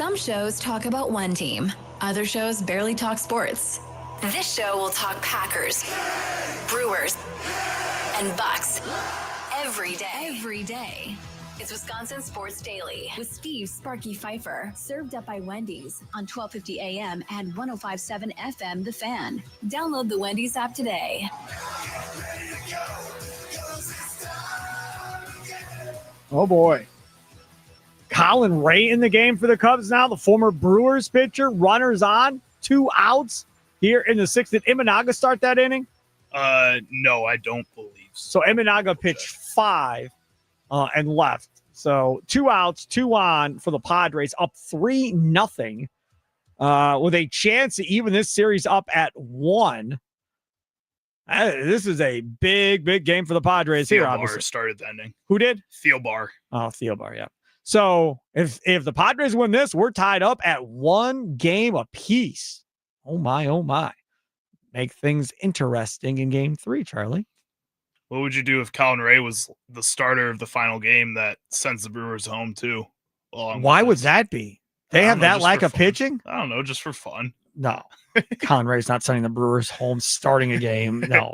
Some shows talk about one team. Other shows barely talk sports. This show will talk Packers, Brewers, and Bucks every day. It's Wisconsin Sports Daily with Steve Sparky Fifer, served up by Wendy's on 1250 AM and 105.7 FM The Fan. Download the Wendy's app today. Oh boy. Colin Ray in the game for the Cubs now, the former Brewers pitcher, runners on, 2 outs here in the 6th. Did Imanaga start that inning? No, I don't believe so. So Imanaga pitched 5 and left. So 2 outs, 2 on for the Padres, up 3-0 with a chance to even this series up at 1. This is a big game for the Padres here, obviously. Thielbar started the ending. Who did? Thielbar. Oh, Thielbar, yeah. So if the Padres win this, we're tied up at 1 game apiece. Oh, my. Make things interesting in game 3, Charlie. What would you do if Colin Ray was the starter of the final game that sends the Brewers home, too? Why would that be? They have that lack of pitching? I don't know, just for fun. No. Colin Ray's not sending the Brewers home starting a game. No,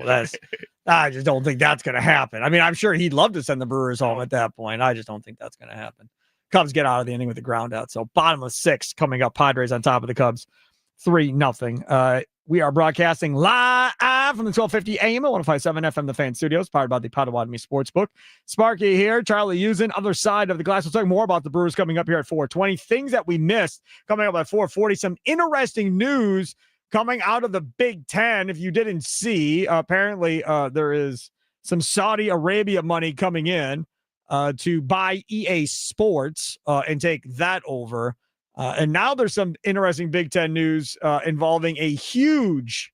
I just don't think that's going to happen. I mean, I'm sure he'd love to send the Brewers home at that point. I just don't think that's going to happen. Cubs get out of the inning with the ground out. So bottom of 6 coming up. Padres on top of the Cubs. 3-0. We are broadcasting live from the 1250 AM at 105.7 FM The Fan Studios, powered by the Potawatomi Sportsbook. Sparky here, Charlie Usen, other side of the glass. We'll talk more about the Brewers coming up here at 4:20. Things that we missed coming up at 4:40. Some interesting news coming out of the Big Ten. If you didn't see, apparently there is some Saudi Arabia money coming in to buy EA Sports and take that over. And now there's some interesting Big Ten news involving a huge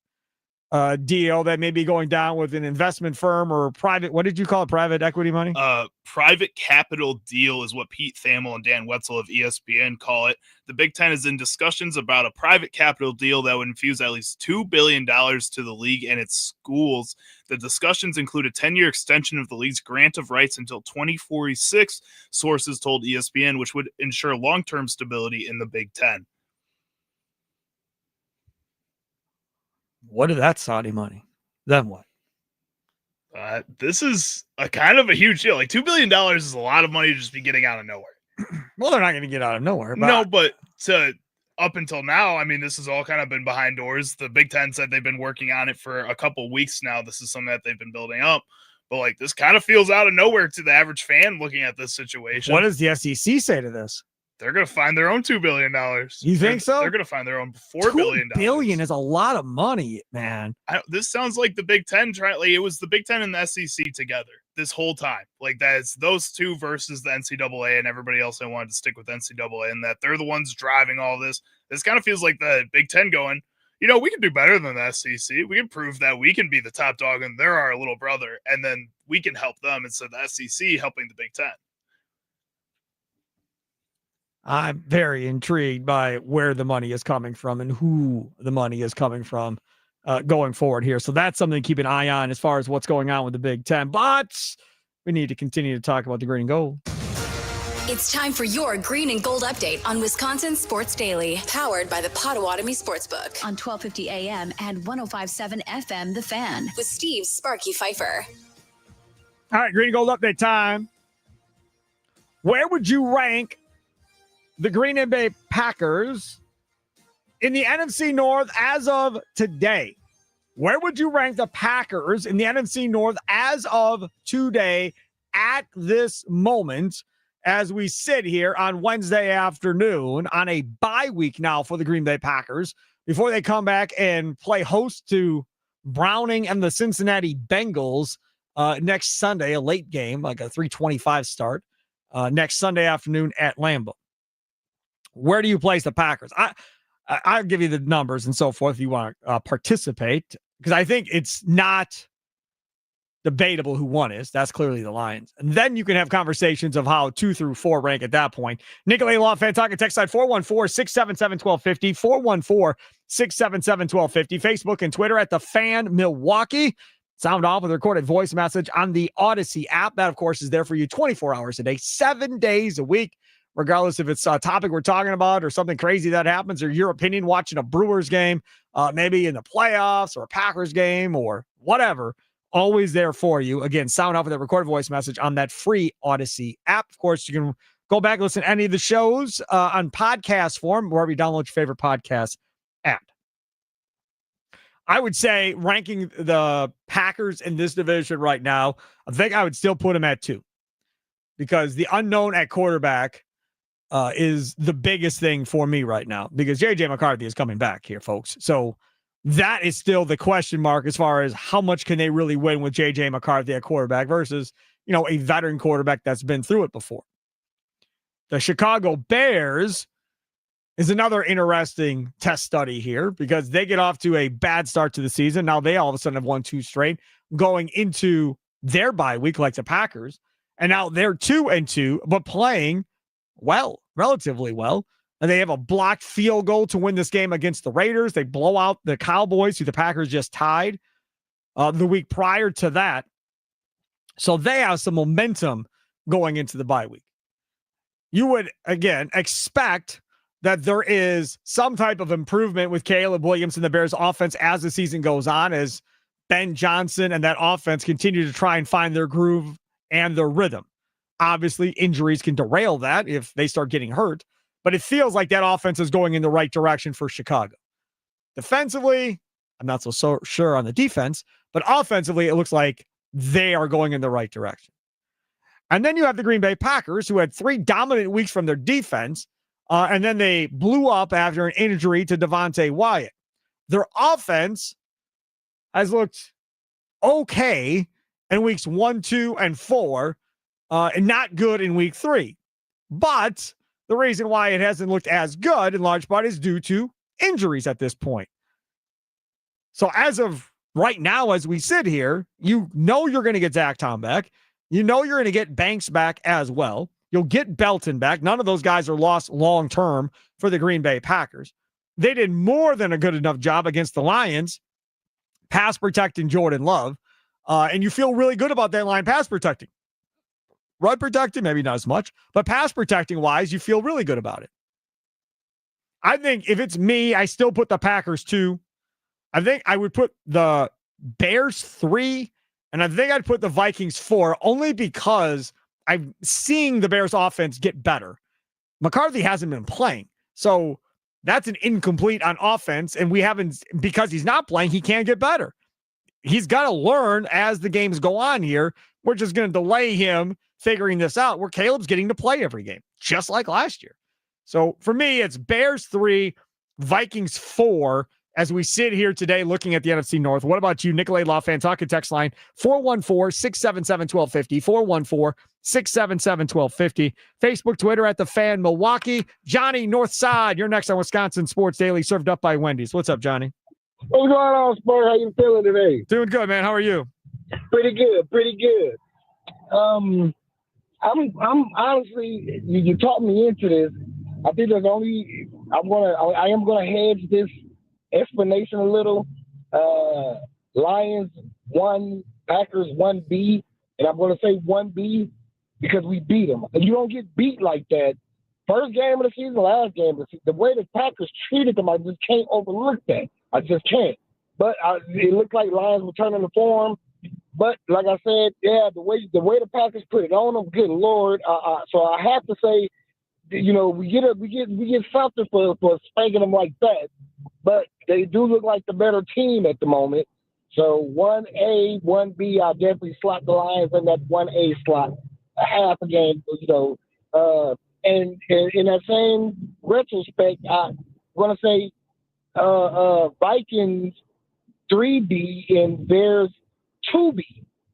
deal that may be going down with an investment firm or private. What did you call it? Private equity money? Private capital deal is what Pete Thamel and Dan Wetzel of ESPN call it. The Big Ten is in discussions about a private capital deal that would infuse at least $2 billion to the league and its schools. The discussions include a 10-year extension of the league's grant of rights until 2046, sources told ESPN, which would ensure long-term stability in the Big Ten. What is that Saudi money? Then what? This is a kind of a huge deal. Like $2 billion is a lot of money to just be getting out of nowhere. Well, they're not going to get out of nowhere. But... No, but up until now, I mean, this has all kind of been behind doors. The Big Ten said they've been working on it for a couple weeks now. This is something that they've been building up. But like this kind of feels out of nowhere to the average fan looking at this situation. What does the SEC say to this? They're going to find their own $2 billion. You think so? They're going to find their own $4 billion. $2 billion is a lot of money, man. This sounds like the Big Ten. It was the Big Ten and the SEC together this whole time. Like that's those two versus the NCAA and everybody else. I wanted to stick with NCAA and that they're the ones driving all this. This kind of feels like the Big Ten going, we can do better than the SEC. We can prove that we can be the top dog and they're our little brother. And then we can help them instead of the SEC helping the Big Ten. I'm very intrigued by where the money is coming from and who the money is coming from going forward here. So that's something to keep an eye on as far as what's going on with the Big Ten. But we need to continue to talk about the green and gold. It's time for your green and gold update on Wisconsin Sports Daily, powered by the Potawatomi Sportsbook on 1250 AM and 105.7 FM The Fan with Steve Sparky Fifer. All right, green and gold update time. Where would you rank the Green Bay Packers in the NFC North as of today? Where would you rank the Packers in the NFC North as of today at this moment as we sit here on Wednesday afternoon on a bye week now for the Green Bay Packers before they come back and play host to Browning and the Cincinnati Bengals next Sunday, a late game, like a 3:25 start next Sunday afternoon at Lambeau? Where do you place the Packers? I'll give you the numbers and so forth if you want to participate, because I think it's not debatable who won is. That's clearly the Lions. And then you can have conversations of how 2 through 4 rank at that point. Nicolay Law Fan Talk, text side 414-677-1250, 414-677-1250, Facebook and Twitter at The Fan Milwaukee. Sound off with a recorded voice message on the Odyssey app. That, of course, is there for you 24 hours a day, 7 days a week. regardless if it's a topic we're talking about or something crazy that happens, or your opinion watching a Brewers game, maybe in the playoffs or a Packers game or whatever. Always there for you. Again, sound off with a recorded voice message on that free Odyssey app. Of course, you can go back and listen to any of the shows on podcast form, wherever you download your favorite podcast app. I would say ranking the Packers in this division right now, I think I would still put them at 2 because the unknown at quarterback is the biggest thing for me right now because J.J. McCarthy is coming back here, folks. So that is still the question mark as far as how much can they really win with J.J. McCarthy at quarterback versus, a veteran quarterback that's been through it before. The Chicago Bears is another interesting test study here because they get off to a bad start to the season. Now they all of a sudden have won 2 straight going into their bye week like the Packers. And now they're 2-2, but playing well, relatively well. And they have a blocked field goal to win this game against the Raiders. They blow out the Cowboys, who the Packers just tied the week prior to that. So they have some momentum going into the bye week. You would, again, expect that there is some type of improvement with Caleb Williams and the Bears offense as the season goes on, as Ben Johnson and that offense continue to try and find their groove and their rhythm. Obviously, injuries can derail that if they start getting hurt, but it feels like that offense is going in the right direction for Chicago. Defensively, I'm not so sure on the defense, but offensively, it looks like they are going in the right direction. And then you have the Green Bay Packers, who had 3 dominant weeks from their defense, and then they blew up after an injury to Devontae Wyatt. Their offense has looked okay in weeks 1, 2, and 4, and not good in week 3. But the reason why it hasn't looked as good in large part is due to injuries at this point. So as of right now, as we sit here, you're going to get Zach Tom back. You're going to get Banks back as well. You'll get Belton back. None of those guys are lost long-term for the Green Bay Packers. They did more than a good enough job against the Lions, pass protecting Jordan Love. And you feel really good about that line pass protecting. Run protecting, maybe not as much, but pass protecting wise, you feel really good about it. I think if it's me, I still put the Packers 2. I think I would put the Bears 3, and I think I'd put the Vikings 4, only because I'm seeing the Bears offense get better. McCarthy hasn't been playing, so that's an incomplete on offense, and because he's not playing, he can't get better. He's got to learn as the games go on here. We're just going to delay him figuring this out, where Caleb's getting to play every game, just like last year. So for me, it's Bears 3, Vikings 4, as we sit here today looking at the NFC North. What about you, Nicolay LaFan? Talking text line 414-677-1250, 414-677-1250. Facebook, Twitter at The Fan Milwaukee. Johnny Northside, you're next on Wisconsin Sports Daily, served up by Wendy's. What's up, Johnny? What's going on, Sparky? How you feeling today? Doing good, man. How are you? Pretty good. I'm honestly, you talked me into this. I think I am gonna hedge this explanation a little. Lions 1, Packers 1B, and I'm gonna say 1B because we beat them. And you don't get beat like that. First game of the season, last game of the season, the way the Packers treated them, I just can't overlook that. I just can't. But it looked like Lions were turning the form. But like I said, yeah, the way the Packers put it on them, good Lord. So I have to say, we get something for spanking them like that. But they do look like the better team at the moment. So 1A, 1B, I'll definitely slot the Lions in that 1A slot, a half a game, and in that same retrospect, I'm going to say Vikings 3B and Bears 2B.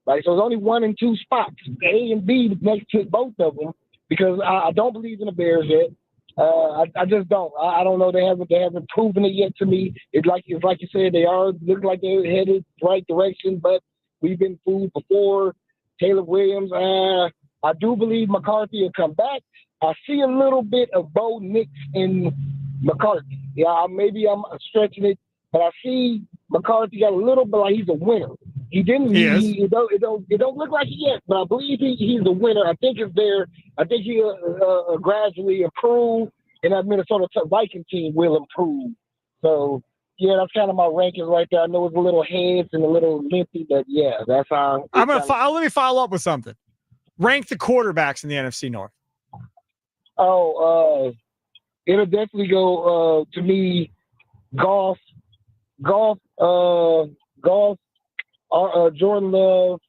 Right, so there's only 1 and 2 spots, A and B next to both of them, because I don't believe in the Bears yet. I just don't. I don't know. They haven't proven it yet to me. It's like you said, they look like they're headed the right direction, but we've been fooled before. Caleb Williams, I do believe McCarthy will come back. I see a little bit of Bo Nix in McCarthy. Yeah, maybe I'm stretching it, but I see McCarthy got a little bit like he's a winner. He didn't. He is. It don't look like it yet, but I believe he's a winner. I think it's there. I think he'll gradually improve, and that Minnesota Viking team will improve. So yeah, that's kind of my rankings right there. I know it's a little heads and a little lengthy, but yeah, that's how. Let me follow up with something. Rank the quarterbacks in the NFC North. Oh, it'll definitely go to me. Golf, Jordan Love.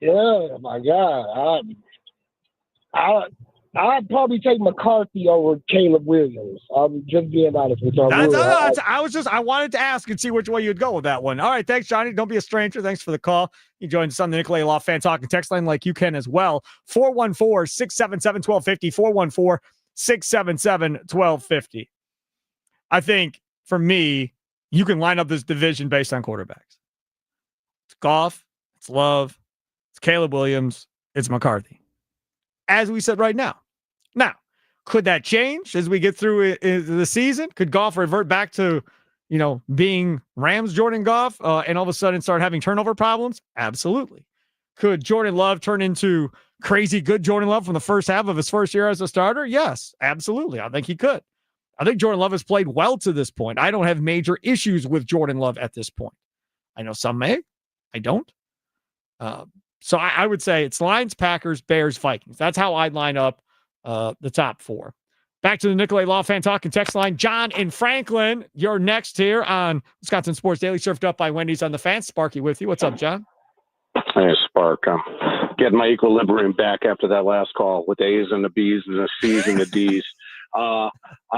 Yeah, my God, I'd probably take McCarthy over Caleb Williams. I'm just being honest with you. I wanted to ask and see which way you'd go with that one. All right, thanks, Johnny. Don't be a stranger. Thanks for the call. You joined us on the Nicolay Law Fan Talk and Text line like you can as well. 414-677-1250, 414-677-1250. I think, for me, you can line up this division based on quarterbacks. It's Goff, it's Love, it's Caleb Williams, it's McCarthy. As we said right now. Now, could that change as we get through the season? Could Goff revert back to, being Rams Jordan Goff and all of a sudden start having turnover problems? Absolutely. Could Jordan Love turn into crazy good Jordan Love from the first half of his first year as a starter? Yes, absolutely. I think he could. I think Jordan Love has played well to this point. I don't have major issues with Jordan Love at this point. I know some may. I don't. So I would say it's Lions, Packers, Bears, Vikings. That's how I'd line up the top four. Back to the Nicolay Law Fan Talk and Text line. John in Franklin, you're next here on Wisconsin Sports Daily, served up by Wendy's on the Fan. Sparky with you. What's up, John? Hey, Spark. I'm getting my equilibrium back after that last call with the A's and the B's and the C's and the D's. No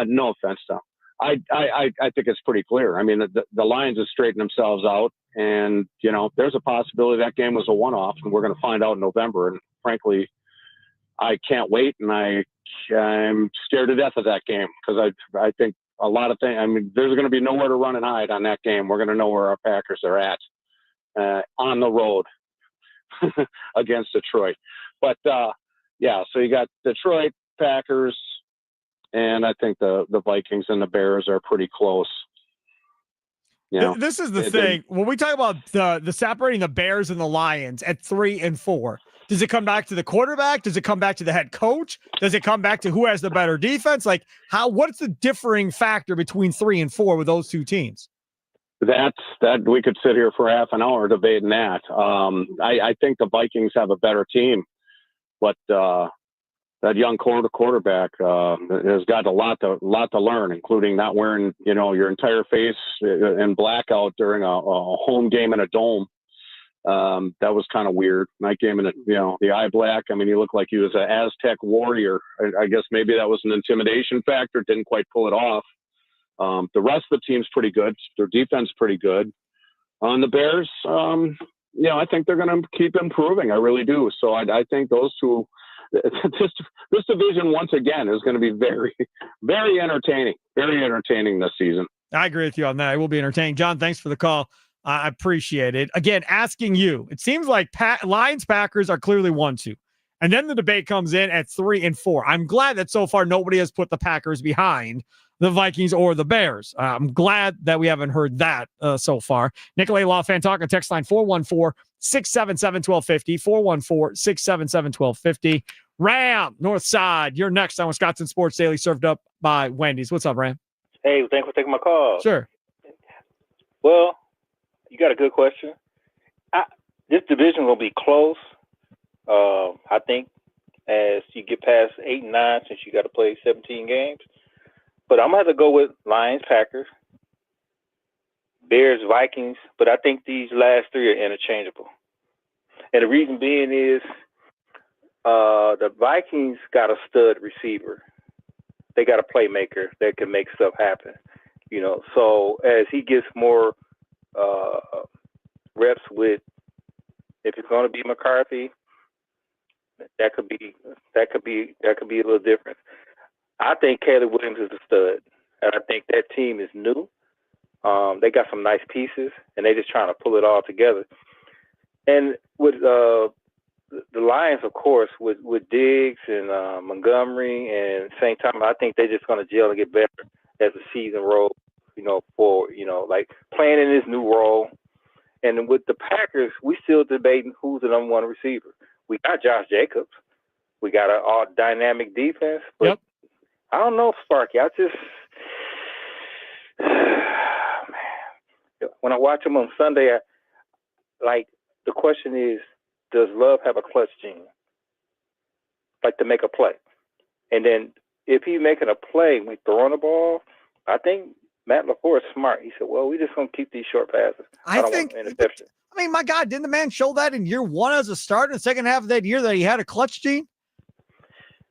offense, though. I think it's pretty clear. I mean, the Lions have straightened themselves out, and, there's a possibility that game was a one-off, and we're going to find out in November. And frankly, I can't wait, and I'm scared to death of that game because I think a lot of things. I mean, there's going to be nowhere to run and hide on that game. We're going to know where our Packers are at on the road against Detroit. But so you got Detroit, Packers, and I think the Vikings and the Bears are pretty close. This is the thing. When we talk about the separating the Bears and the Lions at 3 and 4, does it come back to the quarterback? Does it come back to the head coach? Does it come back to who has the better defense? Like, what's the differing factor between 3 and 4 with those two teams? That we could sit here for half an hour debating that. I think the Vikings have a better team, but that young quarterback has got a lot to learn, including not wearing your entire face in blackout during a home game in a dome. That was kind of weird. Night game in the eye black. I mean, he looked like he was an Aztec warrior. I guess maybe that was an intimidation factor. Didn't quite pull it off. The rest of the team's pretty good. Their defense pretty good. On the Bears, I think they're going to keep improving. I really do. So I think those two. This division once again is going to be very, very entertaining. Very entertaining this season. I agree with you on that. It will be entertaining. John, thanks for the call. I appreciate it. Again, asking you, it seems like Lions Packers are clearly 1-2. And then the debate comes in at 3 and 4. I'm glad that so far nobody has put the Packers behind the Vikings or the Bears. I'm glad that we haven't heard that so far. Nicolay Law Fan Talk on text line 414-677-1250, 414-677-1250. Ram, North Side, you're next on Wisconsin Sports Daily, served up by Wendy's. What's up, Ram? Hey, thanks for taking my call. Sure. Well, you got a good question. This division will be close. I think as you get past 8 and 9, since you got to play 17 games. But I'm going to have to go with Lions, Packers, Bears, Vikings. But I think these last three are interchangeable. And the reason being is the Vikings got a stud receiver. They got a playmaker that can make stuff happen. So as he gets more reps with, if it's going to be McCarthy, that could be a little different. I think Caleb Williams is a stud, and I think that team is new. They got some nice pieces, and they're just trying to pull it all together. And with the Lions, of course, with Diggs and Montgomery and St. Thomas, I think they're just going to gel and get better as the season rolls, forward. Like playing in this new role, And with the Packers, we still debating who's the number one receiver. We got Josh Jacobs. We got an all dynamic defense. But Yep. I don't know, Sparky. I just man, when I watch him on Sunday, the question is, does Love have a clutch gene? Like to make a play. And then if he's making a play and we throwing the ball, I think Matt LaFleur is smart. He said, well, we just going to keep these short passes. I don't want an interception. I mean, my God, didn't the man show that in year one as a starter, in the second half of that year that he had a clutch gene?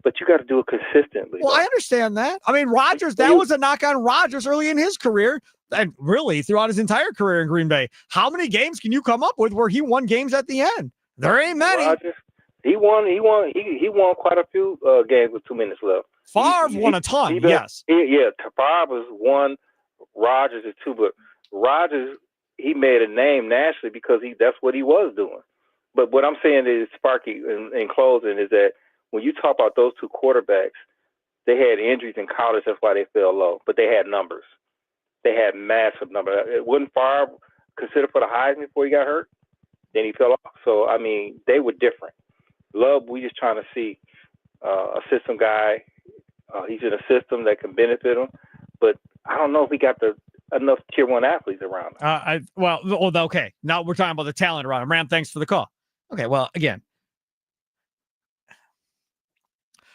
But you got to do it consistently. Well, I understand that. I mean, Rodgers, that was a knock on Rodgers early in his career and really throughout his entire career in Green Bay. How many games can you come up with where he won games at the end? There ain't many. Rodgers, he won quite a few games with 2 minutes left. Favre won a ton, yes. Favre was one, Rodgers is two, but Rodgers, he made a name nationally because that's what he was doing. But what I'm saying is, Sparky, in closing, is that when you talk about those two quarterbacks, they had injuries in college. That's why they fell low. But they had numbers. They had massive numbers. It wasn't Favre considered for the Heisman before he got hurt. Then he fell off. So, I mean, they were different. Love, we just trying to see a system guy. He's in a system that can benefit him. But I don't know if he got enough tier one athletes around him. Okay. Now we're talking about the talent around him. Ram, thanks for the call. Okay, well, again.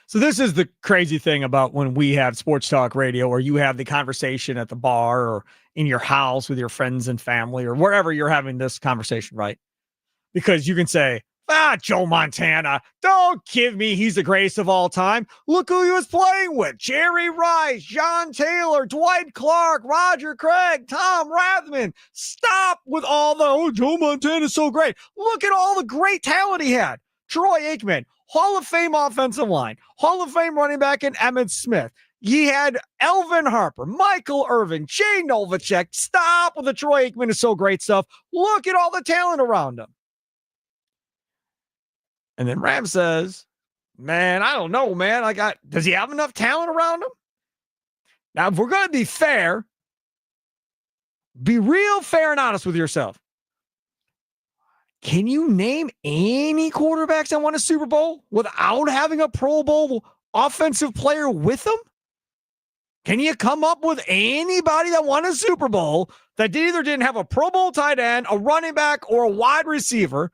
So this is the crazy thing about when we have sports talk radio, or you have the conversation at the bar or in your house with your friends and family or wherever you're having this conversation, right? Because you can say, Joe Montana, don't give me he's the greatest of all time. Look who he was playing with. Jerry Rice, John Taylor, Dwight Clark, Roger Craig, Tom Rathman. Stop with all the, Joe Montana's so great. Look at all the great talent he had. Troy Aikman, Hall of Fame offensive line, Hall of Fame running back in Emmitt Smith. He had Elvin Harper, Michael Irvin, Jay Novacek. Stop with the Troy Aikman is so great stuff. Look at all the talent around him. And then Ram says, man, I don't know, man. Does he have enough talent around him? Now, if we're going to be fair, be real fair and honest with yourself. Can you name any quarterbacks that won a Super Bowl without having a Pro Bowl offensive player with them? Can you come up with anybody that won a Super Bowl that either didn't have a Pro Bowl tight end, a running back, or a wide receiver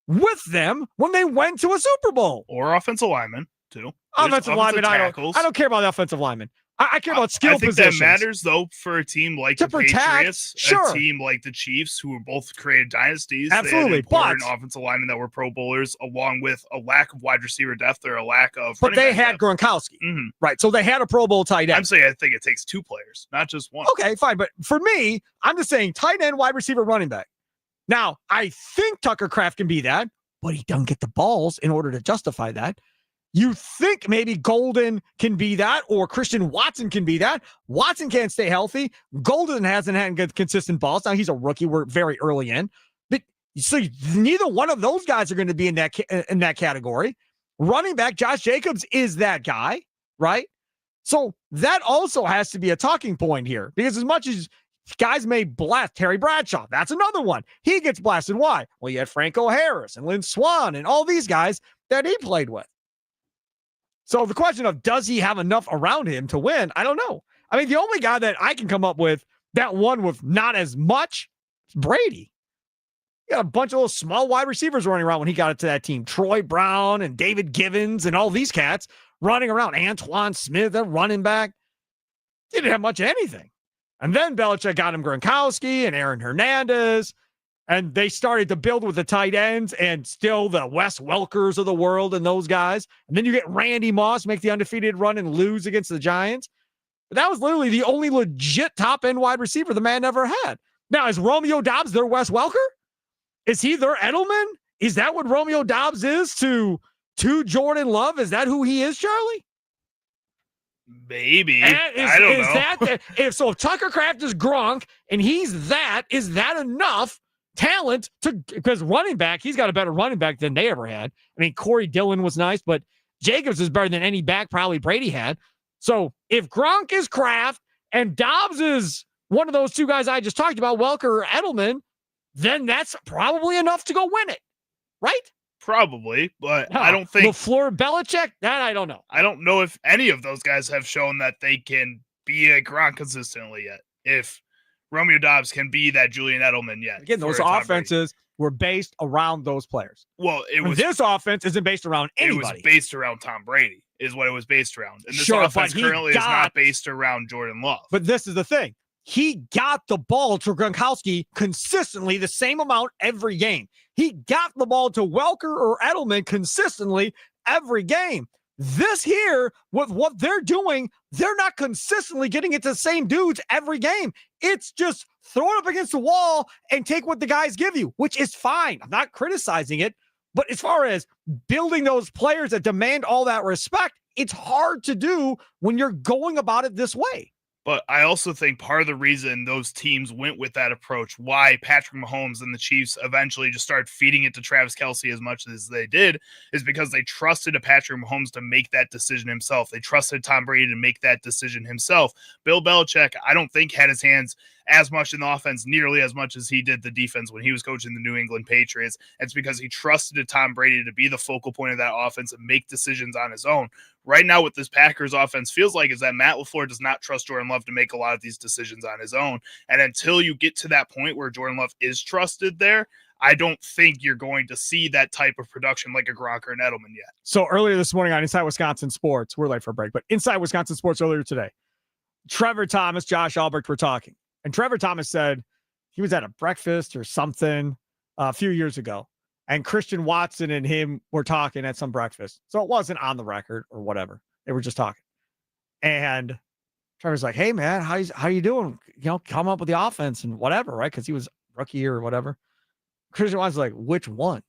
with them when they went to a Super Bowl? Or offensive lineman, too. Offensive lineman, I don't care about the offensive lineman. I care about skill positions. I think that matters, though, for a team like the Patriots, a team like the Chiefs, who were both created dynasties. Absolutely, they had important offensive linemen that were Pro Bowlers, along with a lack of wide receiver depth or a lack of. But they had Gronkowski, right? So they had a Pro Bowl tight end. I'm saying I think it takes two players, not just one. Okay, fine, but for me, I'm just saying tight end, wide receiver, running back. Now, I think Tucker Kraft can be that, but he doesn't get the balls in order to justify that. You think maybe Golden can be that, or Christian Watson can be that. Watson can't stay healthy. Golden hasn't had good, consistent balls. Now, he's a rookie. We're very early in. But so neither one of those guys are going to be in that category. Running back, Josh Jacobs is that guy, right? So that also has to be a talking point here, because as much as guys may blast Terry Bradshaw, that's another one. He gets blasted. Why? Well, you had Franco Harris and Lynn Swann and all these guys that he played with. So the question of does he have enough around him to win? I don't know. I mean, the only guy that I can come up with that won with not as much is Brady. He got a bunch of little small wide receivers running around when he got into that team. Troy Brown and David Givens and all these cats running around. Antoine Smith, that running back. Didn't have much of anything. And then Belichick got him Gronkowski and Aaron Hernandez. And they started to build with the tight ends and still the Wes Welkers of the world and those guys. And then you get Randy Moss make the undefeated run and lose against the Giants. But that was literally the only legit top-end wide receiver the man ever had. Now, is Romeo Doubs their Wes Welker? Is he their Edelman? Is that what Romeo Doubs is to Jordan Love? Is that who he is, Charlie? Maybe. I don't know. If Tucker Kraft is Gronk and he's that, is that enough talent because running back, he's got a better running back than they ever had. I mean, Corey Dillon was nice, but Jacobs is better than any back probably Brady had. So if Gronk is Kraft and Dobbs is one of those two guys I just talked about, Welker or Edelman, then that's probably enough to go win it, right? Probably, but I don't think LaFleur, Belichick, that I don't know. I don't know if any of those guys have shown that they can be a Gronk consistently yet. If Romeo Dobbs can be that Julian Edelman yet. Again, those offenses were based around those players. Well, this offense isn't based around anybody. It was based around Tom Brady, is what it was based around. And this offense currently is not based around Jordan Love. But this is the thing. He got the ball to Gronkowski consistently the same amount every game. He got the ball to Welker or Edelman consistently every game. This here, with what they're doing, they're not consistently getting it to the same dudes every game. It's just throw it up against the wall and take what the guys give you, which is fine. I'm not criticizing it. But as far as building those players that demand all that respect, it's hard to do when you're going about it this way. But I also think part of the reason those teams went with that approach, why Patrick Mahomes and the Chiefs eventually just started feeding it to Travis Kelce as much as they did, is because they trusted a Patrick Mahomes to make that decision himself. They trusted Tom Brady to make that decision himself. Bill Belichick, I don't think, had his hands as much in the offense, nearly as much as he did the defense when he was coaching the New England Patriots. It's because he trusted Tom Brady to be the focal point of that offense and make decisions on his own. Right now, what this Packers offense feels like is that Matt LaFleur does not trust Jordan Love to make a lot of these decisions on his own. And until you get to that point where Jordan Love is trusted there, I don't think you're going to see that type of production like a Gronk or an Edelman yet. So earlier this morning on Inside Wisconsin Sports, we're late for a break, but Inside Wisconsin Sports earlier today, Trevor Thomas, Josh Albrecht were talking. And Trevor Thomas said he was at a breakfast or something a few years ago. And Christian Watson and him were talking at some breakfast. So it wasn't on the record or whatever. They were just talking. And Trevor's like, hey, man, how you doing? You know, come up with the offense and whatever, right? Because he was rookie or whatever. Christian Watson's like, which one?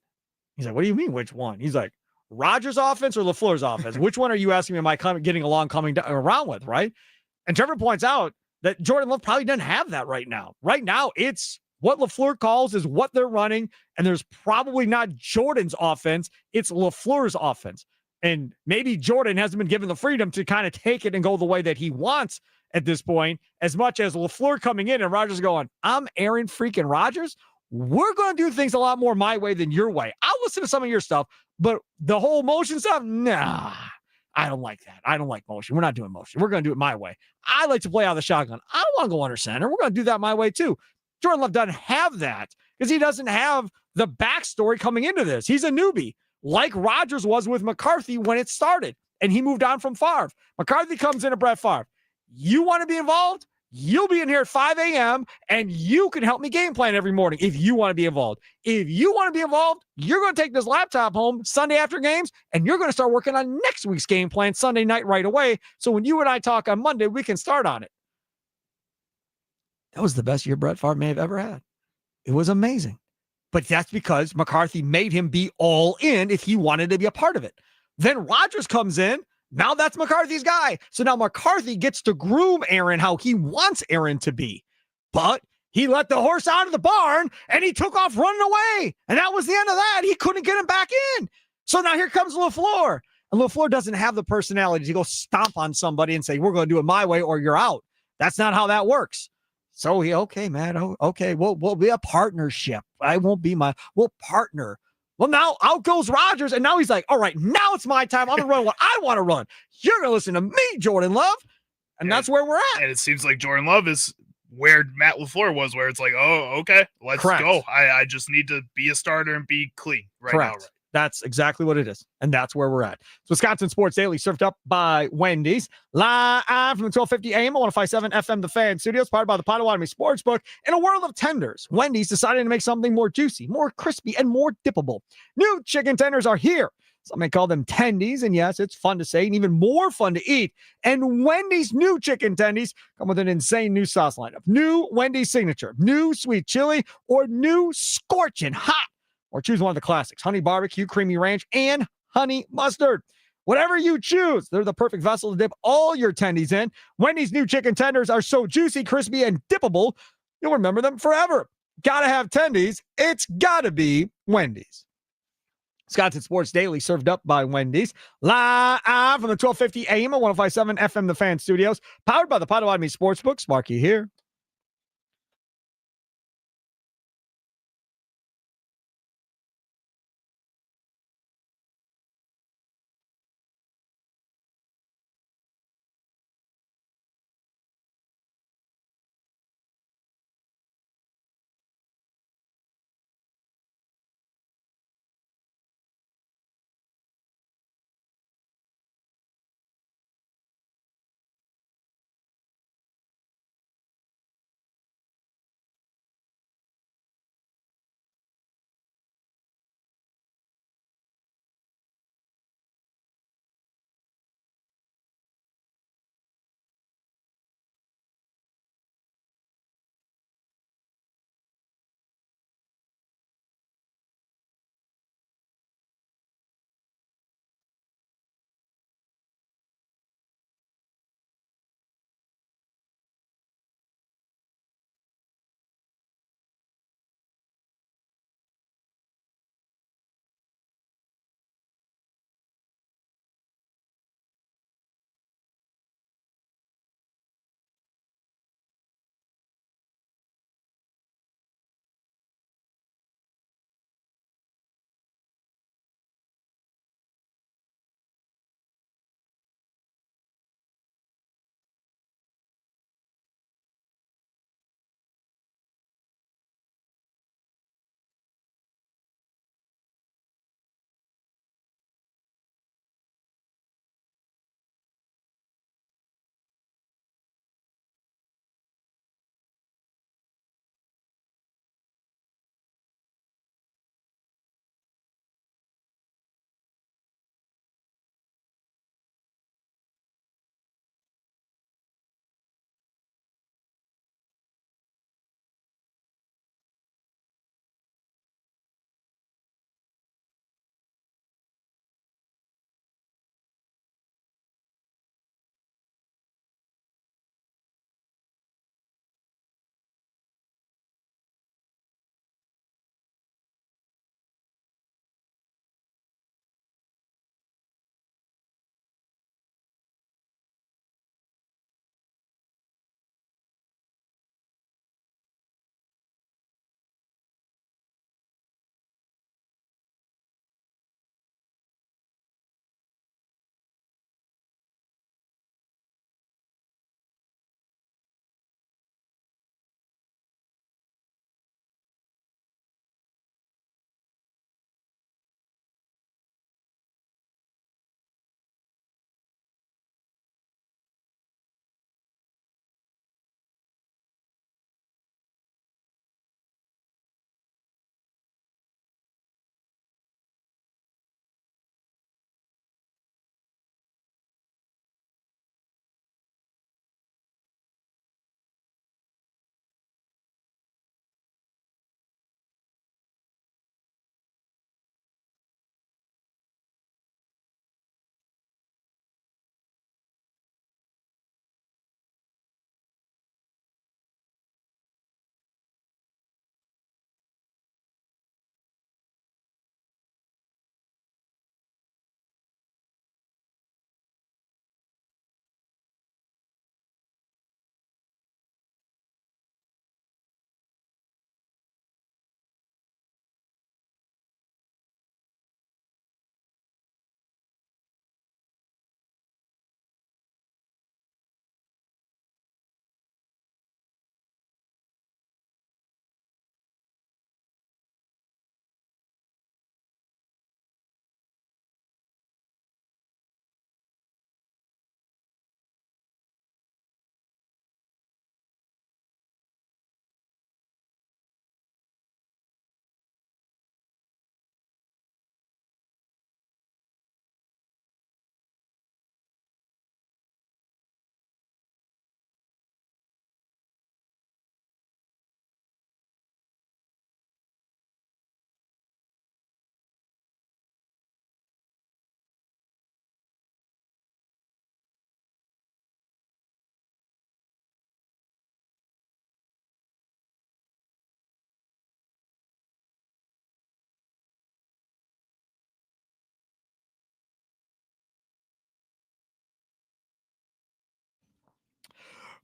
He's like, what do you mean, which one? He's like, Rodgers' offense or LaFleur's offense? Which one are you asking me am I getting along, coming around with, right? And Trevor points out that Jordan Love probably doesn't have that right now. Right now, it's what LaFleur calls is what they're running, and there's probably not Jordan's offense. It's LaFleur's offense. And maybe Jordan hasn't been given the freedom to kind of take it and go the way that he wants at this point, as much as LaFleur coming in and Rodgers going, I'm Aaron freaking Rodgers. We're going to do things a lot more my way than your way. I'll listen to some of your stuff, but the whole motion stuff, nah. I don't like that. I don't like motion. We're not doing motion. We're going to do it my way. I like to play out of the shotgun. I don't want to go under center. We're going to do that my way too. Jordan Love doesn't have that because he doesn't have the backstory coming into this. He's a newbie, like Rodgers was with McCarthy when it started, and he moved on from Favre. McCarthy comes in to Brett Favre. You want to be involved? You'll be in here at 5 a.m., and you can help me game plan every morning if you want to be involved. If you want to be involved, you're going to take this laptop home Sunday after games, and you're going to start working on next week's game plan Sunday night right away. So when you and I talk on Monday, we can start on it. That was the best year Brett Favre may have ever had. It was amazing. But that's because McCarthy made him be all in if he wanted to be a part of it. Then Rodgers comes in. Now that's McCarthy's guy. So now McCarthy gets to groom Aaron how he wants Aaron to be. But he let the horse out of the barn and he took off running away. And that was the end of that. He couldn't get him back in. So now here comes LaFleur. And LaFleur doesn't have the personality to go stomp on somebody and say, we're going to do it my way or you're out. That's not how that works. So he, okay, man. Oh, okay. We'll be a partnership. We'll partner. Well, now out goes Rodgers, and now he's like, all right, now it's my time. I'm going to run what I want to run. You're going to listen to me, Jordan Love. And that's where we're at. And it seems like Jordan Love is where Matt LaFleur was, where it's like, oh, okay, let's Correct. go. I just need to be a starter and be clean right Correct. now. Right? That's exactly what it is. And that's where we're at. It's Wisconsin Sports Daily, served up by Wendy's. Live from the 1250 AM, 105.7 FM, The Fan Studios, powered by the Potawatomi Sportsbook. In a world of tenders, Wendy's decided to make something more juicy, more crispy, and more dippable. New chicken tenders are here. Some may call them tendies, and yes, it's fun to say and even more fun to eat. And Wendy's new chicken tendies come with an insane new sauce lineup. New Wendy's signature, new sweet chili, or new scorching hot. Or choose one of the classics, honey barbecue, creamy ranch, and honey mustard. Whatever you choose, they're the perfect vessel to dip all your tendies in. Wendy's new chicken tenders are so juicy, crispy, and dippable, you'll remember them forever. Gotta have tendies. It's gotta be Wendy's. Wisconsin Sports Daily, served up by Wendy's. Live from the 1250 AM, 105.7 FM, The Fan Studios, powered by the Potawatomi Sportsbook. Sparky here.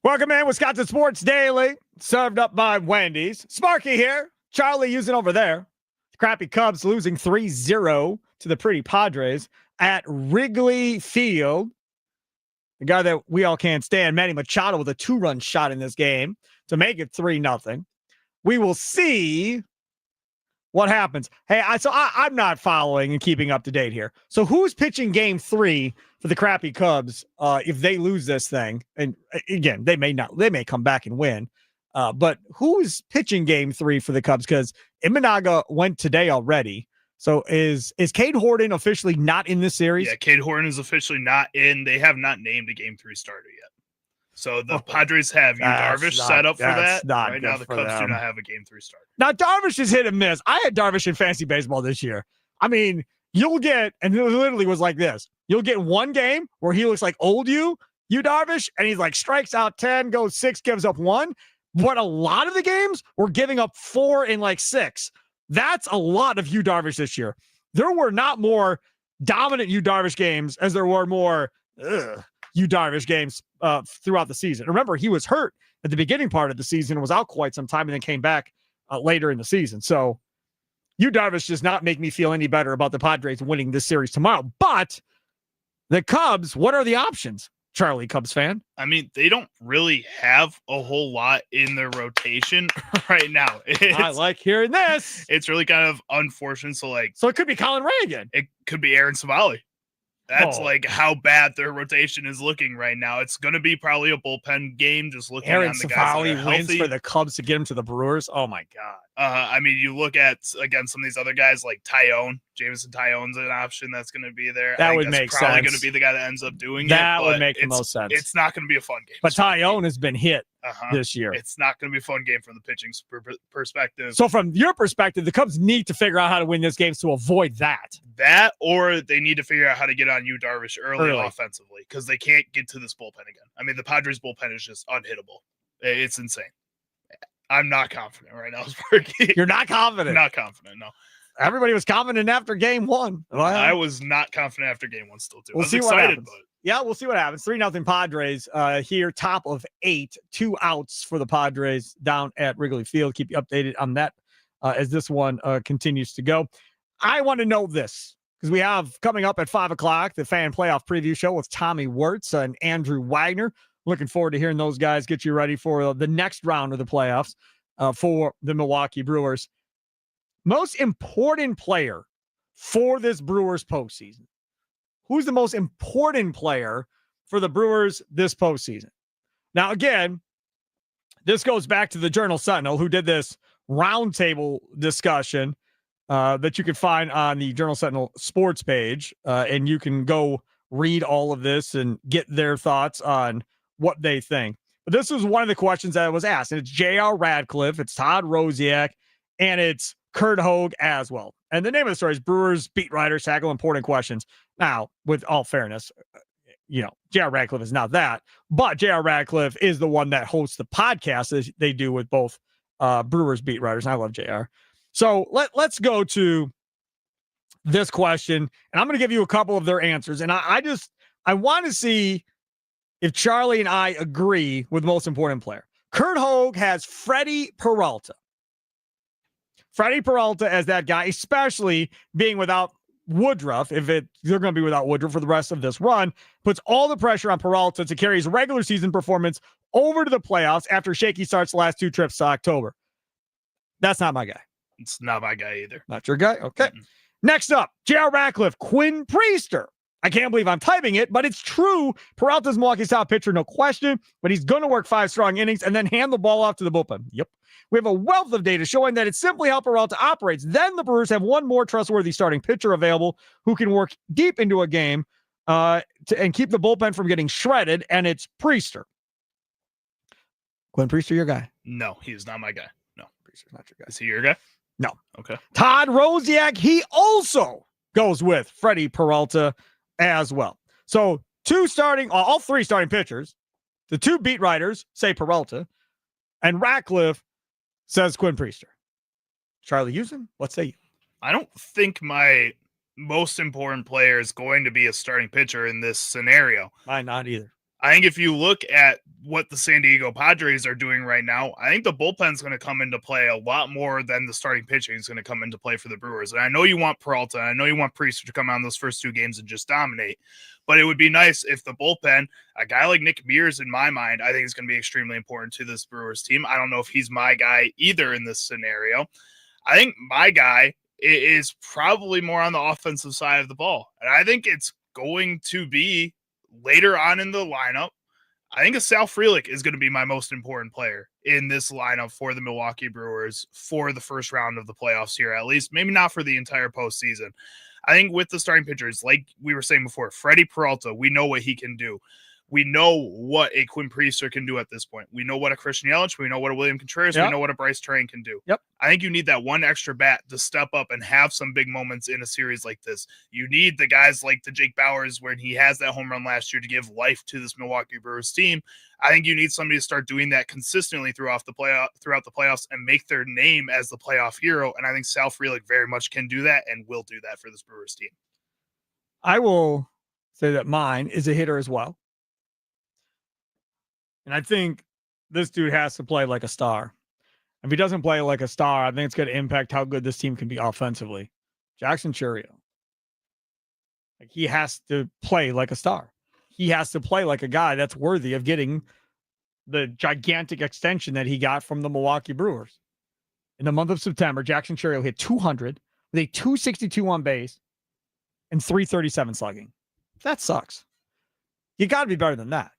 Welcome in, Wisconsin Sports Daily, served up by Wendy's. Sparky here. Charlie using over there. The crappy Cubs losing 3-0 to the pretty Padres at Wrigley Field. The guy that we all can't stand, Manny Machado, with a 2-run shot in this game to make it 3-0. We will see what happens. Hey, I'm not following and keeping up to date here. So who's pitching game 3 for the crappy Cubs if they lose this thing? And again, they may come back and win. But who's pitching game 3 for the Cubs? Because Imanaga went today already. So is Cade Horton officially not in this series? Yeah, Cade Horton is officially not in. They have not named a game 3 starter yet. So the Padres have Darvish set up for that. Right now, the Cubs do not have a game 3 starter. Now, Darvish is hit and miss. I had Darvish in fantasy baseball this year. I mean, you'll get, and it literally was like this. You'll get one game where he looks like old you Darvish, and he's like strikes out 10, goes 6, gives up 1. But a lot of the games were giving up 4 and like 6. That's a lot of Yu Darvish this year. There were not more dominant Yu Darvish games as there were more Yu Darvish games throughout the season. Remember, he was hurt at the beginning part of the season and was out quite some time and then came back later in the season. So Yu Darvish does not make me feel any better about the Padres winning this series tomorrow. But the Cubs, what are the options? Charlie, Cubs fan. I mean, they don't really have a whole lot in their rotation right now. I like hearing this. It's really kind of unfortunate. So it could be Colin Ray again. It could be Aaron Savali. That's like how bad their rotation is looking right now. It's going to be probably a bullpen game. Just looking Aaron on the guys that are Savali wins healthy. for the Cubs to get him to the Brewers. Oh my God. I mean, you look at again some of these other guys like Tyone. Jameson Tyone's an option that's going to be there. That would make sense. Probably going to be the guy that ends up doing it. That would make the most sense. It's not going to be a fun game. But Tyone has been hit this year. It's not going to be a fun game from the pitching perspective. So from your perspective, the Cubs need to figure out how to win this game to avoid that. That, or they need to figure out how to get on Yu Darvish early offensively because they can't get to this bullpen again. I mean, the Padres bullpen is just unhittable. It's insane. I'm not confident right now, Sparky. You're not confident? Not confident, no. Everybody was confident after game 1. Well, I was not confident after game 1 still, too. We'll I was see excited, what happens. But yeah, we'll see what happens. 3-0 Padres here, top of 8, 2 outs for the Padres down at Wrigley Field. Keep you updated on that as this one continues to go. I want to know this because we have coming up at 5 o'clock the fan playoff preview show with Tommy Wirtz and Andrew Wagner. Looking forward to hearing those guys get you ready for the next round of the playoffs for the Milwaukee Brewers. Most important player for this Brewers postseason. Who's the most important player for the Brewers this postseason? Now, again, this goes back to the Journal Sentinel, who did this roundtable discussion that you can find on the Journal Sentinel sports page. And you can go read all of this and get their thoughts on what they think. But this was one of the questions that was asked. And it's J.R. Radcliffe, it's Todd Rosiak, and it's Kurt Hogue as well. And the name of the story is Brewers beat writers tackle important questions. Now, with all fairness, J.R. Radcliffe is not that, but J.R. Radcliffe is the one that hosts the podcast as they do with both Brewers beat writers. And I love J.R. So let's go to this question, and I'm going to give you a couple of their answers. And I want to see if Charlie and I agree with most important player. Kurt Hogue has Freddie Peralta. Freddie Peralta as that guy, especially being without Woodruff. They're going to be without Woodruff for the rest of this run, puts all the pressure on Peralta to carry his regular season performance over to the playoffs after shaky starts the last 2 trips to October. That's not my guy. it's not my guy either. Not your guy? Okay. Mm-hmm. Next up, J.R. Radcliffe, Quinn Priester. I can't believe I'm typing it, but it's true. Peralta's Milwaukee's top pitcher, no question, but he's going to work 5 strong innings and then hand the ball off to the bullpen. Yep. We have a wealth of data showing that it's simply how Peralta operates. Then the Brewers have one more trustworthy starting pitcher available who can work deep into a game and keep the bullpen from getting shredded, and it's Priester. Quinn Priester, your guy? No, he's not my guy. No. Priester's not your guy. Is he your guy? No. Okay. Todd Rosiak, he also goes with Freddie Peralta as well. So all 3 starting pitchers, the 2 beat writers say Peralta, and Radcliffe says Quinn Priester. Charlie Houston, what say you? I don't think my most important player is going to be a starting pitcher in this scenario. Mine not either. I think if you look at what the San Diego Padres are doing right now, I think the bullpen's going to come into play a lot more than the starting pitching is going to come into play for the Brewers. And I know you want Peralta, and I know you want Priester to come out in those first 2 games and just dominate, but it would be nice if the bullpen, a guy like Nick Mears, in my mind, I think is going to be extremely important to this Brewers team. I don't know if he's my guy either in this scenario. I think my guy is probably more on the offensive side of the ball. And I think it's going to be later on in the lineup. I think Sal Frelick is going to be my most important player in this lineup for the Milwaukee Brewers for the first round of the playoffs here, at least. Maybe not for the entire postseason. I think with the starting pitchers, like we were saying before, Freddie Peralta, we know what he can do. We know what a Quinn Priester can do at this point. We know what a Christian Yelich, we know what a William Contreras, we know what a Bryce Terang can do. Yep. I think you need that one extra bat to step up and have some big moments in a series like this. You need the guys like the Jake Bauers when he has that home run last year to give life to this Milwaukee Brewers team. I think you need somebody to start doing that consistently throughout the playoffs and make their name as the playoff hero. And I think Sal Frelick very much can do that and will do that for this Brewers team. I will say that mine is a hitter as well. And I think this dude has to play like a star. If he doesn't play like a star, I think it's going to impact how good this team can be offensively. Jackson Chourio. Like, he has to play like a star. He has to play like a guy that's worthy of getting the gigantic extension that he got from the Milwaukee Brewers. In the month of September, Jackson Chourio hit 200 with a 262 on base and 337 slugging. That sucks. You got to be better than that.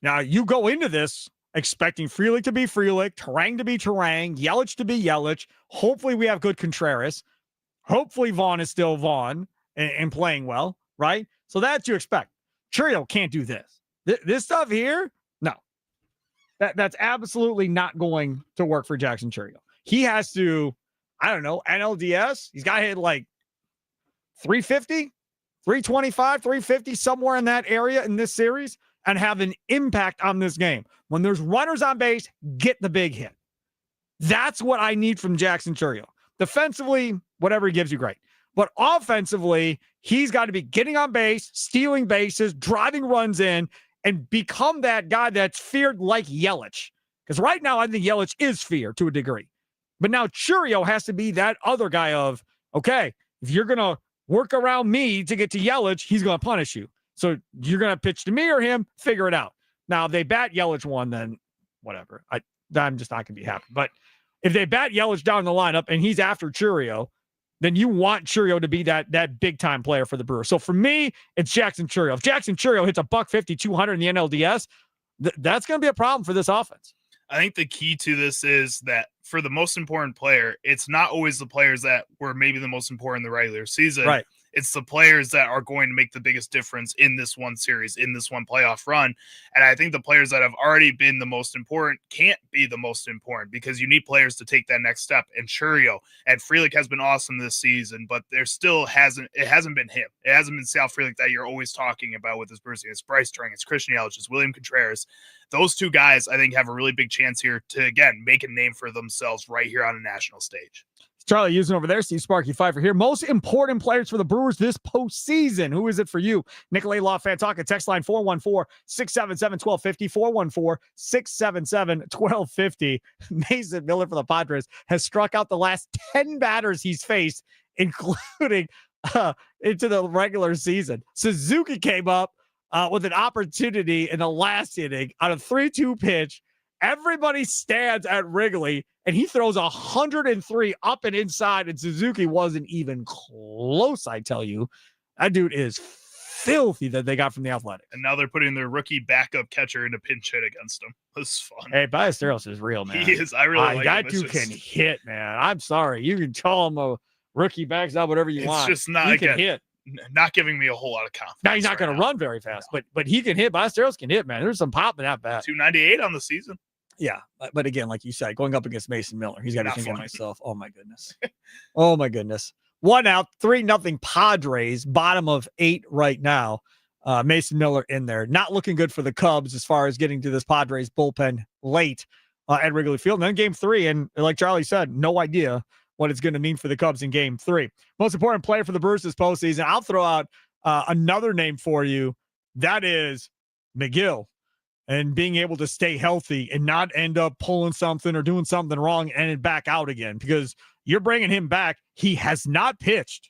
Now, you go into this expecting Frelick to be Frelick, Terang to be Terang, Yelich to be Yelich. Hopefully we have good Contreras. Hopefully Vaughn is still Vaughn and playing well, right? So that's what you expect. Chourio can't do this. This stuff here, no. That's absolutely not going to work for Jackson Chourio. He has to, I don't know, NLDS. He's got to hit like 350, 325, 350, somewhere in that area in this series, and have an impact on this game. When there's runners on base, get the big hit. That's what I need from Jackson Chourio. Defensively, whatever he gives you, great. But offensively, he's got to be getting on base, stealing bases, driving runs in, and become that guy that's feared like Yelich. Because right now, I think Yelich is feared to a degree. But now Chourio has to be that other guy of, okay, if you're going to work around me to get to Yelich, he's going to punish you. So you're going to pitch to me or him, figure it out. Now, if they bat Yelich one, then whatever. I'm just not going to be happy. But if they bat Yelich down the lineup and he's after Chourio, then you want Chourio to be that big-time player for the Brewers. So for me, it's Jackson Chourio. If Jackson Chourio hits a $150, 200 in the NLDS, that's going to be a problem for this offense. I think the key to this is that for the most important player, it's not always the players that were maybe the most important in the regular season. Right. It's the players that are going to make the biggest difference in this one series, in this one playoff run. And I think the players that have already been the most important can't be the most important because you need players to take that next step. And Chourio and Frelick has been awesome this season, but there still hasn't been him. It hasn't been Sal Frelick that you're always talking about with this person. It's Bryce Terang, it's Christian Yelich, it's William Contreras. Those two guys, I think, have a really big chance here to, again, make a name for themselves right here on a national stage. Charlie using over there. Steve Sparky Fifer here. Most important players for the Brewers this postseason. Who is it for you? Nicolay Law Fan Talk. Text line 414-677-1250. 414-677-1250. Mason Miller for the Padres has struck out the last 10 batters he's faced, including into the regular season. Suzuki came up with an opportunity in the last inning on a 3-2 pitch. Everybody stands at Wrigley, and he throws 103 up and inside, and Suzuki wasn't even close, I tell you. That dude is filthy that they got from the Athletics. And now they're putting their rookie backup catcher in a pinch hit against him. This is fun. Hey, Ballesteros is real, man. He is. I really like that him. dude can hit, man. I'm sorry. You can call him a rookie backs out, whatever you want. It's just not, he again, can hit. Not giving me a whole lot of confidence. Now he's not going to run very fast, but he can hit. Ballesteros can hit, man. There's some pop in that bat. 298 on the season. Yeah, but again, like you said, going up against Mason Miller, he's got to think of myself. Oh my goodness. Oh my goodness. 1 out, 3-0 Padres, bottom of 8 right now. Mason Miller in there. Not looking good for the Cubs as far as getting to this Padres bullpen late at Wrigley Field. And then game 3, and like Charlie said, no idea what it's going to mean for the Cubs in game 3. Most important player for the Brewers this postseason. I'll throw out another name for you. That is McGill and being able to stay healthy and not end up pulling something or doing something wrong and then back out again, because you're bringing him back. He has not pitched.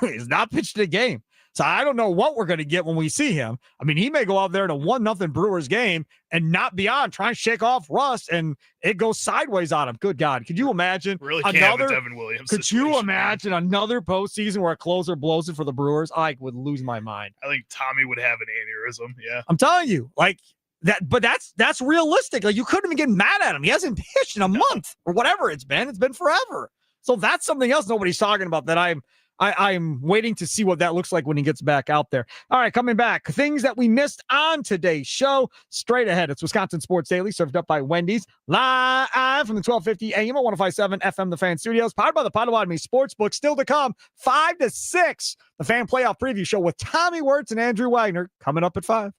He's not pitched a game. So I don't know what we're going to get when we see him. I mean, he may go out there in a 1-0 Brewers game and not be on, trying to shake off rust, and it goes sideways on him. Good God. Could you imagine really can't have a Devin Williams Could situation, you imagine another postseason where a closer blows it for the Brewers? I would lose my mind. I think Tommy would have an aneurysm. Yeah. I'm telling you, like that, but that's realistic. Like, you couldn't even get mad at him. He hasn't pitched in a month or whatever it's been. It's been forever. So that's something else nobody's talking about that I'm waiting to see what that looks like when he gets back out there. All right, coming back. Things that we missed on today's show. Straight ahead, it's Wisconsin Sports Daily, served up by Wendy's, live from the 1250 AM at 105.7 FM The Fan Studios, powered by the Potawatomi Sportsbook. Still to come, 5 to 6, the Fan Playoff Preview Show with Tommy Wirtz and Andrew Wagner, coming up at 5.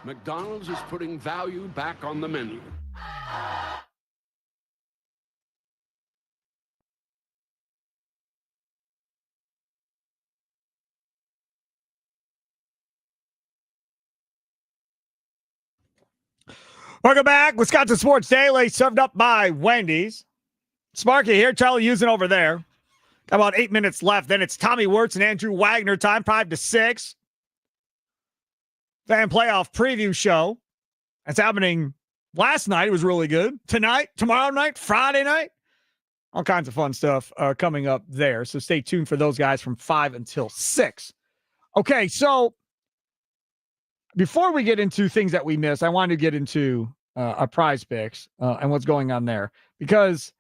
McDonald's is putting value back on the menu. Welcome back. Wisconsin Sports Daily, served up by Wendy's. Sparky here, Charlie Usen over there. Got about 8 minutes left. Then it's Tommy Wirtz and Andrew Wagner time, 5 to 6. Fan playoff preview show. That's happening last night. It was really good. Tonight, tomorrow night, Friday night. All kinds of fun stuff coming up there. So stay tuned for those guys from 5 until 6. Okay, so before we get into things that we missed, I wanted to get into our prize picks and what's going on there. Because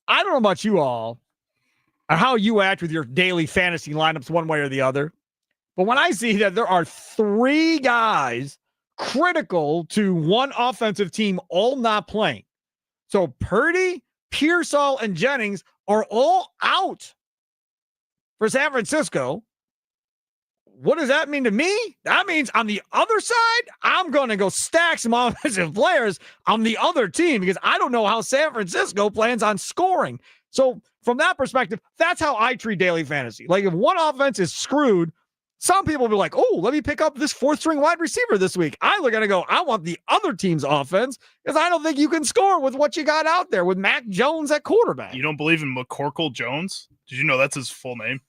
I don't know about you all or how you act with your daily fantasy lineups one way or the other. But when I see that there are 3 guys critical to one offensive team all not playing. So Purdy, Pearsall, and Jennings are all out for San Francisco. What does that mean to me? That means on the other side, I'm going to go stack some offensive players on the other team because I don't know how San Francisco plans on scoring. So from that perspective, that's how I treat daily fantasy. Like if one offense is screwed, some people will be like, oh, let me pick up this 4th-string wide receiver this week. I look at it and go, I want the other team's offense because I don't think you can score with what you got out there with Mac Jones at quarterback. You don't believe in McCorkle Jones? Did you know that's his full name?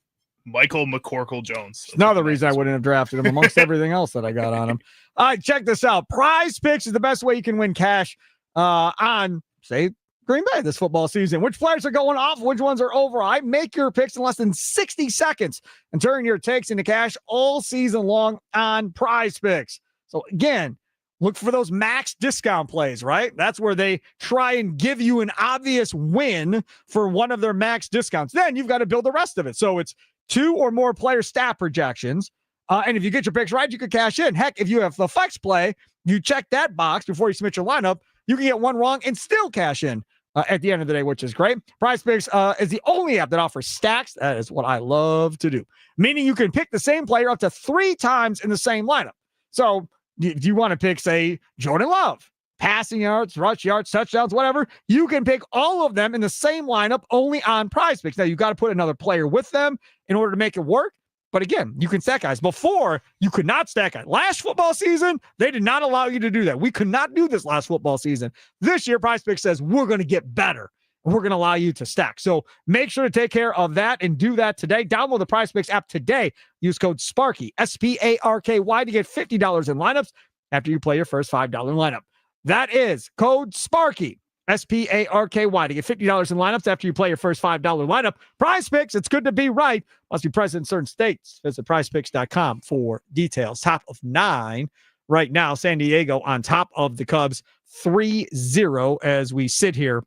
Michael McCorkle Jones. Another reason I wouldn't have drafted him amongst everything else that I got on him. All right, check this out. Prize Picks is the best way you can win cash on, say, Green Bay this football season. Which players are going off? Which ones are over? I make your picks in less than 60 seconds and turn your takes into cash all season long on Prize Picks. So again, look for those max discount plays, right? That's where they try and give you an obvious win for one of their max discounts. Then you've got to build the rest of it. So it's 2 or more player stat projections. And if you get your picks right, you can cash in. Heck, if you have the flex play, you check that box before you submit your lineup, you can get one wrong and still cash in at the end of the day, which is great. Prize Picks is the only app that offers stacks. That is what I love to do. Meaning you can pick the same player up to 3 times in the same lineup. So if you want to pick, say, Jordan Love, passing yards, rush yards, touchdowns, whatever, you can pick all of them in the same lineup only on Prize Picks. Now, you've got to put another player with them in order to make it work. But again, you can stack guys. Before, you could not stack guys. Last football season, they did not allow you to do that. We could not do this last football season. This year, Prize Picks says we're going to get better. We're going to allow you to stack. So make sure to take care of that and do that today. Download the Prize Picks app today. Use code SPARKY, SPARKY, to get $50 in lineups after you play your first $5 lineup. That is code SPARKY, SPARKY, to get $50 in lineups after you play your first $5 lineup. Prize Picks, it's good to be right. Must be present in certain states. Visit prizepicks.com for details. Top of 9 right now. San Diego on top of the Cubs 3-0 as we sit here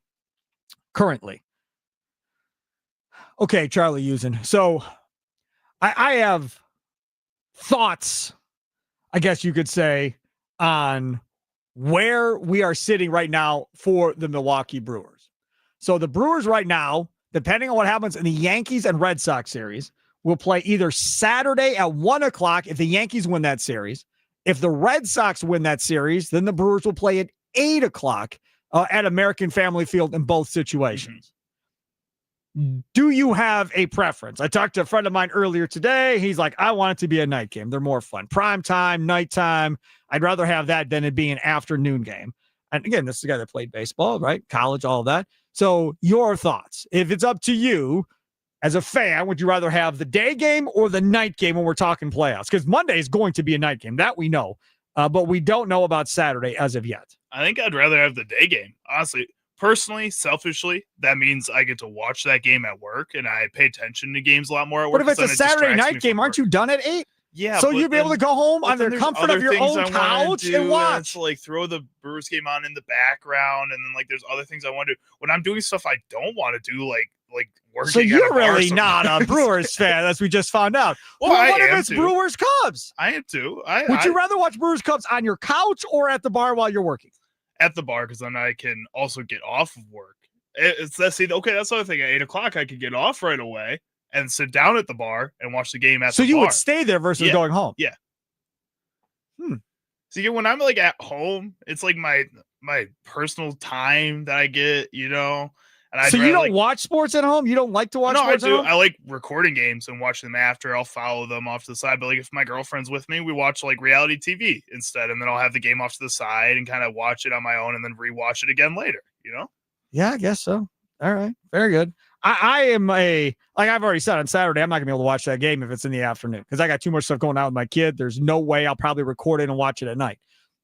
currently. Okay, Charlie Usen. So I have thoughts, I guess you could say, on where we are sitting right now for the Milwaukee Brewers. So the Brewers right now, depending on what happens in the Yankees and Red Sox series, will play either Saturday at 1 o'clock if the Yankees win that series. If the Red Sox win that series, then the Brewers will play at 8 o'clock at American Family Field in both situations. Do you have a preference? I talked to a friend of mine earlier today. He's like, I want it to be a night game. They're more fun. Prime time, nighttime. I'd rather have that than it be an afternoon game. And again, this is a guy that played baseball, right? College, all of that. So your thoughts, if it's up to you as a fan, would you rather have the day game or the night game when we're talking playoffs? Because Monday is going to be a night game. That we know. But we don't know about Saturday as of yet. I think I'd rather have the day game, honestly. Personally, selfishly, that means I get to watch that game at work and I pay attention to games a lot more at work. But if it's a Saturday night game, aren't you done at 8? Yeah. So you'd be able to go home on the comfort of your own couch and watch. To like throw the Brewers game on in the background, and then like there's other things I want to do. When I'm doing stuff I don't want to do, like working. So you're really not a Brewers fan, as we just found out. Well, what if it's Brewers Cubs? I am too. Would you rather watch Brewers Cubs on your couch or at the bar while you're working? At the bar, because then I can also get off of work. That's the other thing. At 8 o'clock, I could get off right away and sit down at the bar and watch the game at the bar. So you would stay there versus going home? Yeah. See, when I'm like at home, it's like my personal time that I get, And So you don't watch sports at home? You don't like to watch sports at home? I like recording games and watching them after. I'll follow them off to the side. But like if my girlfriend's with me, we watch like reality TV instead. And then I'll have the game off to the side and kind of watch it on my own and then rewatch it again later, Yeah, I guess so. All right. Very good. I am like I've already said on Saturday, I'm not gonna be able to watch that game if it's in the afternoon because I got too much stuff going on with my kid. There's no way I'll probably record it and watch it at night.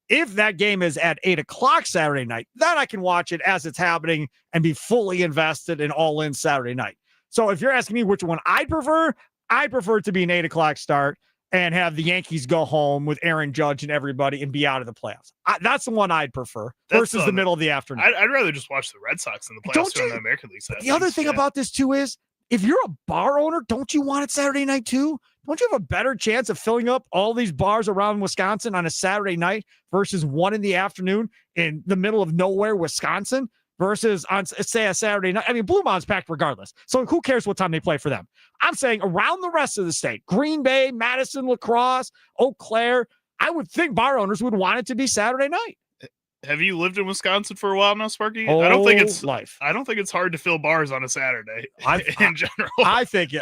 If that game is at 8:00 Saturday night, then I can watch it as it's happening and be fully invested and all in Saturday night. So if you're asking me which one I prefer it to be an 8:00 start and have the Yankees go home with Aaron Judge and everybody and be out of the playoffs. That's the one I'd prefer versus the middle of the afternoon. I'd rather just watch the Red Sox in the playoffs than the American League side. The other thing about this too is if you're a bar owner, don't you want it Saturday night too? Don't you have a better chance of filling up all these bars around Wisconsin on a Saturday night versus 1 in the afternoon in the middle of nowhere, Wisconsin, versus on, say, a Saturday night? I mean, Blue Mound's packed regardless. So who cares what time they play for them? I'm saying around the rest of the state, Green Bay, Madison, La Crosse, Eau Claire, I would think bar owners would want it to be Saturday night. Have you lived in Wisconsin for a while now, Sparky? I don't think it's hard to fill bars on a Saturday in general. I think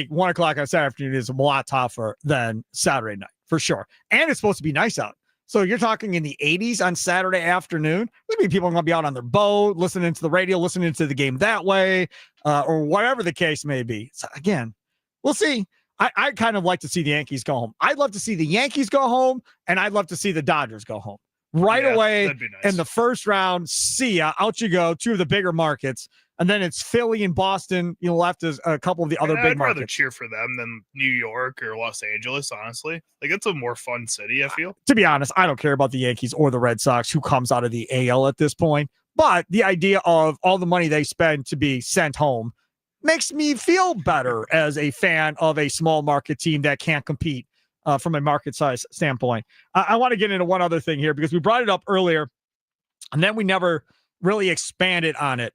1 o'clock on Saturday afternoon is a lot tougher than Saturday night for sure. And it's supposed to be nice out. So you're talking in the 80s on Saturday afternoon. Maybe people are going to be out on their boat, listening to the radio, listening to the game that way, or whatever the case may be. So again, we'll see. I kind of like to see the Yankees go home. I'd love to see the Yankees go home, and I'd love to see the Dodgers go home. Away nice. In the first round, see ya. Out you go, 2 of the bigger markets. And then it's Philly and Boston, left as a couple of the other big markets. I'd rather cheer for them than New York or Los Angeles, honestly. Like, it's a more fun city, I feel. To be honest, I don't care about the Yankees or the Red Sox, who comes out of the AL at this point. But the idea of all the money they spend to be sent home makes me feel better as a fan of a small market team that can't compete from a market size standpoint. I want to get into one other thing here because we brought it up earlier and then we never really expanded on it.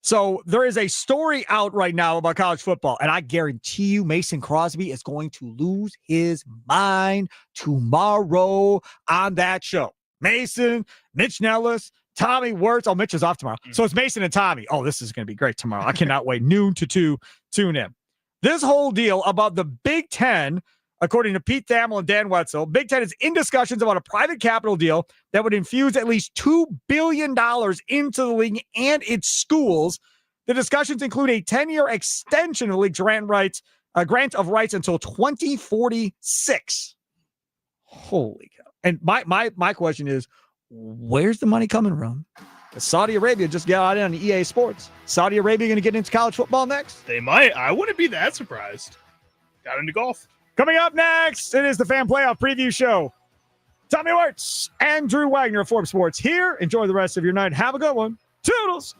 So there is a story out right now about college football, and I guarantee you Mason Crosby is going to lose his mind tomorrow on that show. Mason, Mitch Nellis, Tommy Wirtz. Oh, Mitch is off tomorrow. So it's Mason and Tommy. Oh, this is going to be great tomorrow. I cannot wait. Noon to 2, tune in. This whole deal about the Big Ten, according to Pete Thamel and Dan Wetzel, Big Ten is in discussions about a private capital deal that would infuse at least $2 billion into the league and its schools. The discussions include a 10-year extension of the league's grant of rights until 2046. Holy cow. And my question is, where's the money coming from? Saudi Arabia just got in on EA Sports. Saudi Arabia going to get into college football next? They might. I wouldn't be that surprised. Got into golf. Coming up next, it is the Fan Playoff Preview Show. Tommy Wirtz and Drew Wagner of Forbes Sports here. Enjoy the rest of your night. Have a good one. Toodles.